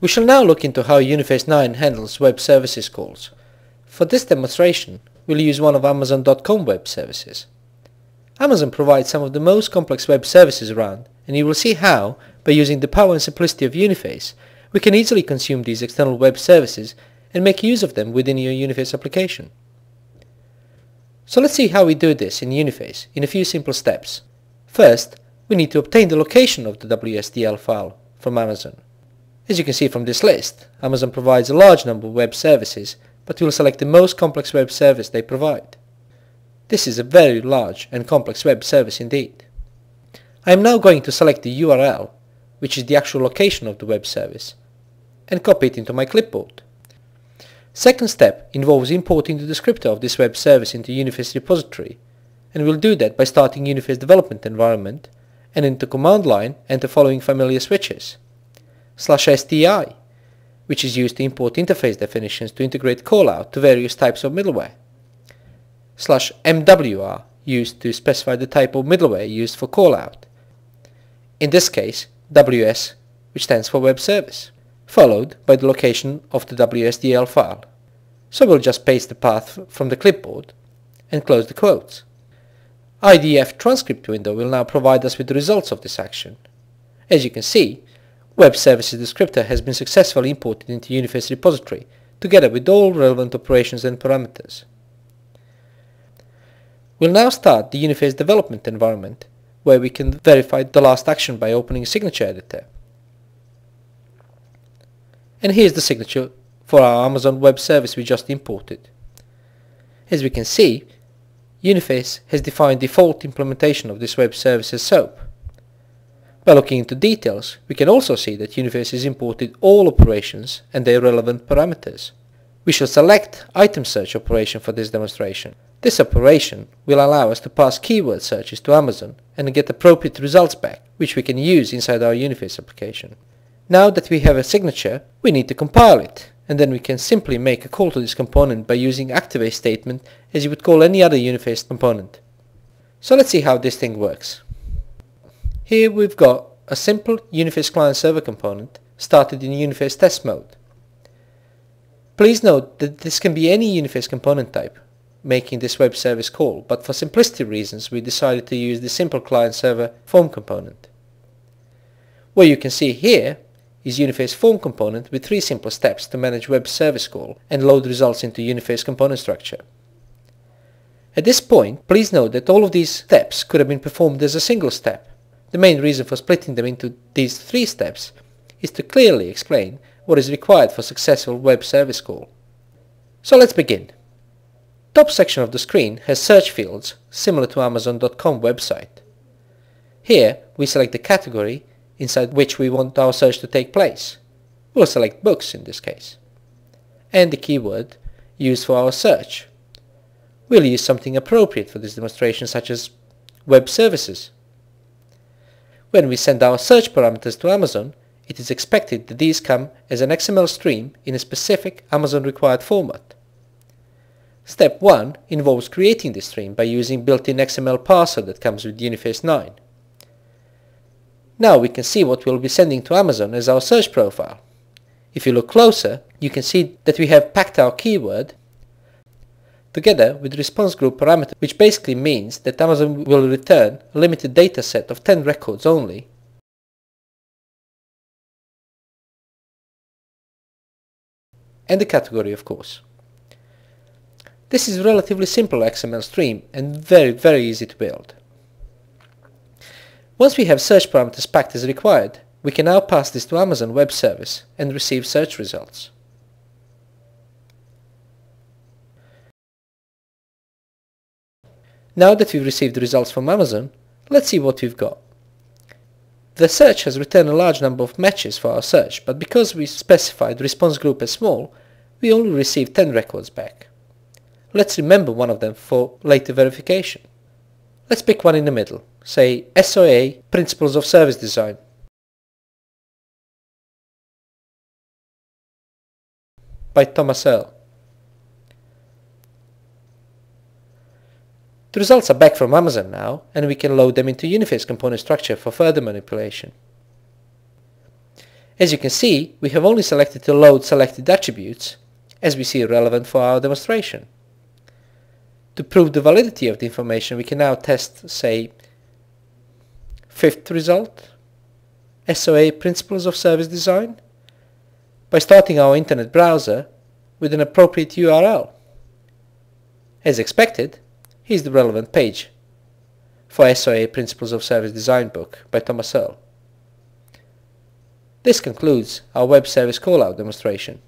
We shall now look into how Uniface 9 handles web services calls. For this demonstration, we'll use one of Amazon.com web services. Amazon provides some of the most complex web services around, and you will see how, by using the power and simplicity of Uniface, we can easily consume these external web services and make use of them within your Uniface application. So let's see how we do this in Uniface in a few simple steps. First, we need to obtain the location of the WSDL file from Amazon. As you can see from this list, Amazon provides a large number of web services, but we'll select the most complex web service they provide. This is a very large and complex web service indeed. I am now going to select the URL, which is the actual location of the web service, and copy it into my clipboard. Second step involves importing the descriptor of this web service into Uniface repository, and we'll do that by starting Uniface development environment and into command line enter following familiar switches. /STI, which is used to import interface definitions to integrate callout to various types of middleware. /MWR, used to specify the type of middleware used for callout. In this case, WS, which stands for web service, followed by the location of the WSDL file. So we'll just paste the path from the clipboard and close the quotes. IDF transcript window will now provide us with the results of this action. As you can see, Web Services Descriptor has been successfully imported into Uniface repository, together with all relevant operations and parameters. We'll now start the Uniface development environment, where we can verify the last action by opening a signature editor. And here's the signature for our Amazon Web Service we just imported. As we can see, Uniface has defined default implementation of this web service as SOAP. By looking into details, we can also see that Uniface has imported all operations and their relevant parameters. We shall select item search operation for this demonstration. This operation will allow us to pass keyword searches to Amazon and get appropriate results back, which we can use inside our Uniface application. Now that we have a signature, we need to compile it, and then we can simply make a call to this component by using activate statement as you would call any other Uniface component. So let's see how this thing works. Here we've got a simple Uniface client server component started in Uniface test mode. Please note that this can be any Uniface component type, making this web service call, but for simplicity reasons we decided to use the simple client server form component. What you can see here is Uniface form component with 3 simple steps to manage web service call and load results into Uniface component structure. At this point, please note that all of these steps could have been performed as a single step. The main reason for splitting them into these 3 steps is to clearly explain what is required for successful web service call. So let's begin. Top section of the screen has search fields similar to Amazon.com website. Here we select the category inside which we want our search to take place. We'll select books in this case. And the keyword used for our search. We'll use something appropriate for this demonstration such as web services. When we send our search parameters to Amazon, it is expected that these come as an XML stream in a specific Amazon required format. Step 1 involves creating this stream by using built-in XML parser that comes with Uniface 9. Now we can see what we'll be sending to Amazon as our search profile. If you look closer, you can see that we have packed our keyword together with response group parameter, which basically means that Amazon will return a limited data set of 10 records only, and the category of course. This is a relatively simple XML stream and very easy to build. Once we have search parameters packed as required, we can now pass this to Amazon Web Service and receive search results. Now that we've received the results from Amazon, let's see what we've got. The search has returned a large number of matches for our search, but because we specified the response group as small, we only received 10 records back. Let's remember one of them for later verification. Let's pick one in the middle, say SOA Principles of Service Design. By Thomas Earl. The results are back from Amazon now, and we can load them into Uniface component structure for further manipulation. As you can see, we have only selected to load selected attributes as we see relevant for our demonstration. To prove the validity of the information, we can now test, say, fifth result, SOA Principles of Service Design, by starting our internet browser with an appropriate URL. As expected, here's the relevant page for SOA Principles of Service Design book by Thomas Earl. This concludes our web service callout demonstration.